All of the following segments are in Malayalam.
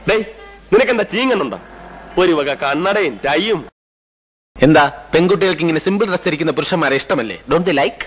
ഡേയ്, നിനക്കെന്താ ചീങ്ങന്നുണ്ടോ? ഒരു വക കണ്ണടയും ടൈയും. എന്താ പെൺകുട്ടികൾക്ക് ഇങ്ങനെ സിമ്പിൾ ഡ്രസ് ധരിക്കുന്ന പുരുഷന്മാരെ ഇഷ്ടമല്ലേ? Don't they like?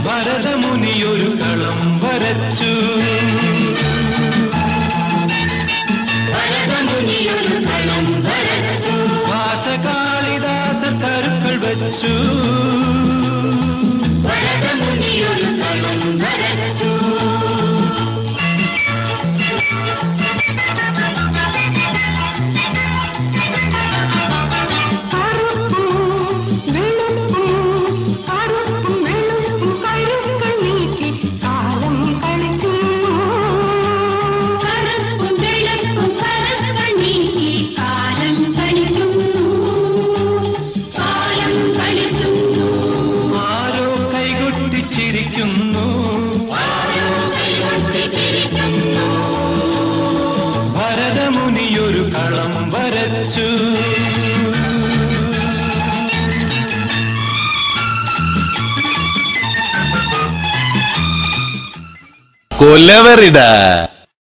ഭരതമുനിയൊരു കളം വരച്ചു, വാസകാളിദാസ കരുക്കൾ വച്ചു, ഭരതമുനിയൊരു കളം വരച്ചു. കൊലവെറിടാ.